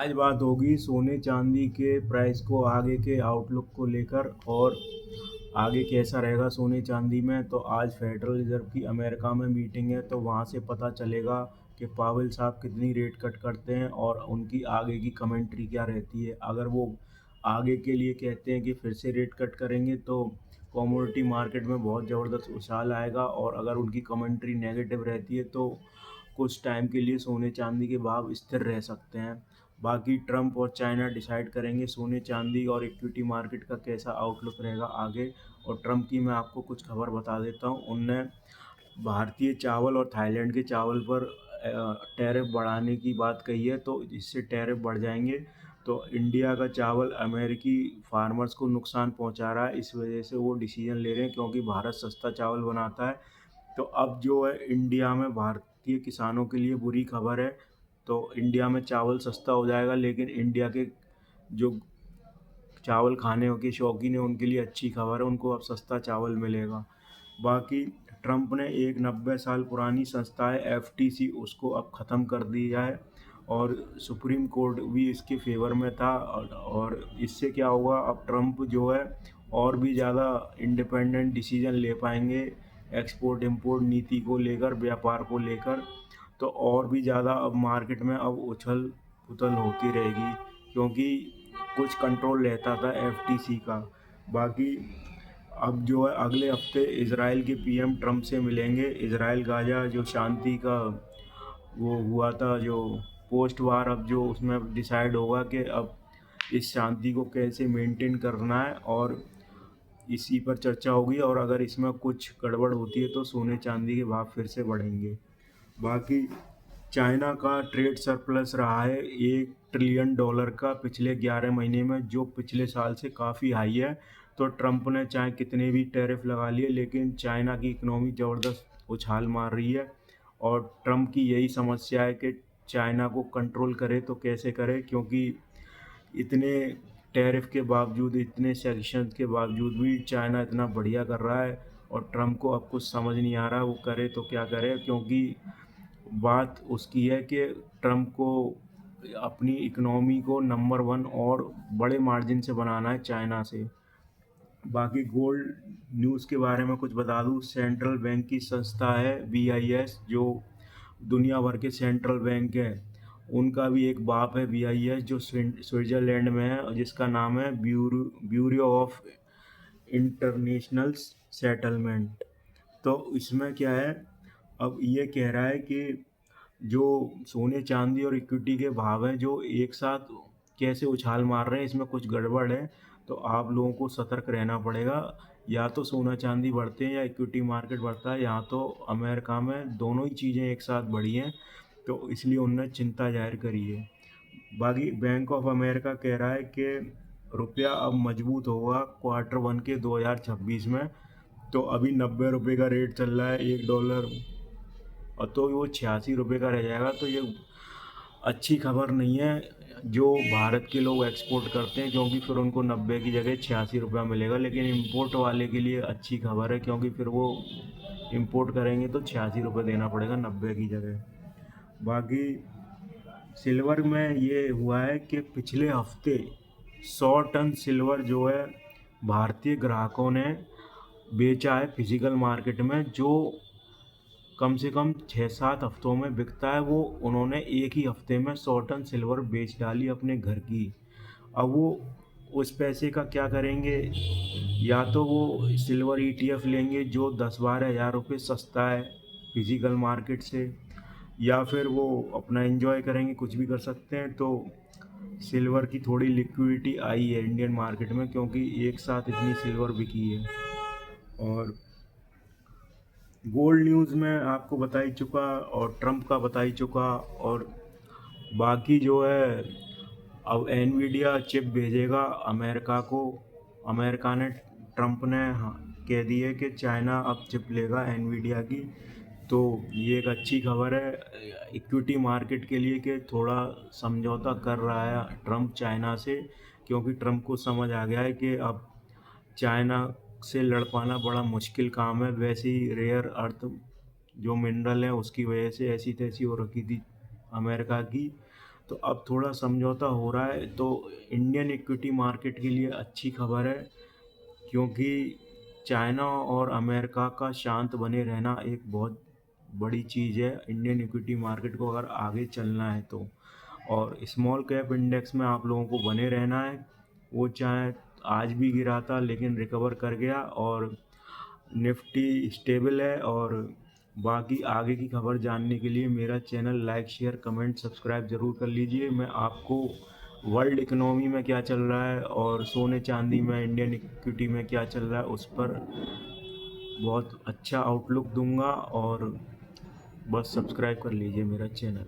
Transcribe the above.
आज बात होगी सोने चांदी के प्राइस को आगे के आउटलुक को लेकर और आगे कैसा रहेगा सोने चांदी में। तो आज फेडरल रिजर्व की अमेरिका में मीटिंग है, तो वहाँ से पता चलेगा कि पावेल साहब कितनी रेट कट करते हैं और उनकी आगे की कमेंट्री क्या रहती है। अगर वो आगे के लिए कहते हैं कि फिर से रेट कट करेंगे तो कमोडिटी मार्केट में बहुत ज़बरदस्त उछाल आएगा, और अगर उनकी कमेंट्री नेगेटिव रहती है तो कुछ टाइम के लिए सोने चांदी के भाव स्थिर रह सकते हैं। बाकी ट्रंप और चाइना डिसाइड करेंगे सोने चांदी और इक्विटी मार्केट का कैसा आउटलुक रहेगा आगे। और ट्रंप की मैं आपको कुछ खबर बता देता हूँ। उनने भारतीय चावल और थाईलैंड के चावल पर टैरिफ बढ़ाने की बात कही है, तो इससे टैरिफ बढ़ जाएंगे तो इंडिया का चावल अमेरिकी फार्मर्स को नुकसान पहुंचा रहा है। इस वजह से वो डिसीजन ले रहे हैं, क्योंकि भारत सस्ता चावल बनाता है। तो अब जो है इंडिया में भारतीय किसानों के लिए बुरी खबर है। तो इंडिया में चावल सस्ता हो जाएगा, लेकिन इंडिया के जो चावल खाने के शौकीन है उनके लिए अच्छी खबर है, उनको अब सस्ता चावल मिलेगा। बाकी ट्रंप ने एक 90 साल पुरानी संस्था है एफटीसी, उसको अब ख़त्म कर दिया है, और सुप्रीम कोर्ट भी इसके फेवर में था। और इससे क्या होगा, अब ट्रंप जो है और भी ज़्यादा इंडिपेंडेंट डिसीजन ले पाएंगे एक्सपोर्ट इंपोर्ट नीति को लेकर, व्यापार को लेकर। तो और भी ज़्यादा अब मार्केट में अब उछल पुथल होती रहेगी, क्योंकि कुछ कंट्रोल रहता था एफटीसी का। बाकी अब जो है अगले हफ्ते इजराइल के पीएम ट्रंप से मिलेंगे। इजराइल गाजा जो शांति का वो हुआ था, जो पोस्ट वार, अब जो उसमें डिसाइड होगा कि अब इस शांति को कैसे मेंटेन करना है, और इसी पर चर्चा होगी। और अगर इसमें कुछ गड़बड़ होती है तो सोने चांदी के भाव फिर से बढ़ेंगे। बाकी चाइना का ट्रेड सरप्लस रहा है $1 ट्रिलियन का पिछले 11 महीने में, जो पिछले साल से काफ़ी हाई है। तो ट्रंप ने चाहे कितने भी टैरिफ लगा लिए, लेकिन चाइना की इकोनॉमी ज़बरदस्त उछाल मार रही है। और ट्रंप की यही समस्या है कि चाइना को कंट्रोल करे तो कैसे करे, क्योंकि इतने टैरिफ के बावजूद, इतने सेक्शंस के बावजूद भी चाइना इतना बढ़िया कर रहा है। और ट्रंप को अब कुछ समझ नहीं आ रहा वो करे तो क्या करे, क्योंकि बात उसकी है कि ट्रंप को अपनी इकोनॉमी को नंबर 1 और बड़े मार्जिन से बनाना है चाइना से। बाकी गोल्ड न्यूज़ के बारे में कुछ बता दूं, सेंट्रल बैंक की संस्था है बीआईएस, जो दुनिया भर के सेंट्रल बैंक है उनका भी एक बाप है बीआईएस, जो स्विट्जरलैंड में है, और जिसका नाम है ब्यूरो ऑफ इंटरनेशनल सेटलमेंट। तो इसमें क्या है, अब ये कह रहा है कि जो सोने चांदी और इक्विटी के भाव हैं जो एक साथ कैसे उछाल मार रहे हैं, इसमें कुछ गड़बड़ है। तो आप लोगों को सतर्क रहना पड़ेगा। या तो सोना चांदी बढ़ते हैं या इक्विटी मार्केट बढ़ता है। यहाँ तो अमेरिका में दोनों ही चीज़ें एक साथ बढ़ी हैं, तो इसलिए उन्होंने चिंता जाहिर करी है। बाकी बैंक ऑफ अमेरिका कह रहा है कि रुपया अब मजबूत होगा Q1 के 2026 में। तो अभी 90 रुपये का रेट चल रहा है $1, और तो वो 86 रुपये का रह जाएगा। तो ये अच्छी खबर नहीं है जो भारत के लोग एक्सपोर्ट करते हैं, क्योंकि फिर उनको 90 की जगह 86 रुपया मिलेगा। लेकिन इम्पोर्ट वाले के लिए अच्छी खबर है, क्योंकि फिर वो इम्पोर्ट करेंगे तो 86 रुपये देना पड़ेगा 90 की जगह। बाकी सिल्वर में ये हुआ है कि पिछले हफ्ते 100 टन सिल्वर जो है भारतीय ग्राहकों ने बेचा है फिजिकल मार्केट में, जो कम से कम 6-7 हफ्तों में बिकता है। वो उन्होंने एक ही हफ्ते में 100 टन सिल्वर बेच डाली अपने घर की। अब वो उस पैसे का क्या करेंगे, या तो वो सिल्वर ईटीएफ लेंगे जो 10-12 हज़ार रुपये सस्ता है फिजिकल मार्केट से, या फिर वो अपना एंजॉय करेंगे, कुछ भी कर सकते हैं। तो सिल्वर की थोड़ी लिक्विडिटी आई है इंडियन मार्केट में, क्योंकि एक साथ इतनी सिल्वर बिकी है। और गोल्ड न्यूज़ में आपको बता ही चुका, और ट्रंप का बता ही चुका। और बाकी जो है अब एनवीडिया चिप भेजेगा अमेरिका को। अमेरिका ने, ट्रंप ने कह दी है कि चाइना अब चिप लेगा एनवीडिया की। तो ये एक अच्छी खबर है इक्विटी मार्केट के लिए कि थोड़ा समझौता कर रहा है ट्रंप चाइना से, क्योंकि ट्रंप को समझ आ गया है कि अब चाइना से लड़ पाना बड़ा मुश्किल काम है। वैसे ही रेयर अर्थ जो मिनरल है उसकी वजह से ऐसी तैसी हो रखी थी अमेरिका की। तो अब थोड़ा समझौता हो रहा है, तो इंडियन इक्विटी मार्केट के लिए अच्छी खबर है, क्योंकि चाइना और अमेरिका का शांत बने रहना एक बहुत बड़ी चीज़ है इंडियन इक्विटी मार्केट को अगर आगे चलना है तो। और स्मॉल कैप इंडेक्स में आप लोगों को बने रहना है। वो चाहे आज भी गिरा था लेकिन रिकवर कर गया, और निफ्टी स्टेबल है। और बाकी आगे की खबर जानने के लिए मेरा channel like share comment subscribe ज़रूर कर लीजिए। मैं आपको वर्ल्ड इकोनॉमी में क्या चल रहा है और सोने चांदी में इंडियन इक्विटी में क्या चल रहा है उस पर बहुत अच्छा आउटलुक दूंगा। और बस सब्सक्राइब कर लीजिए मेरा चैनल।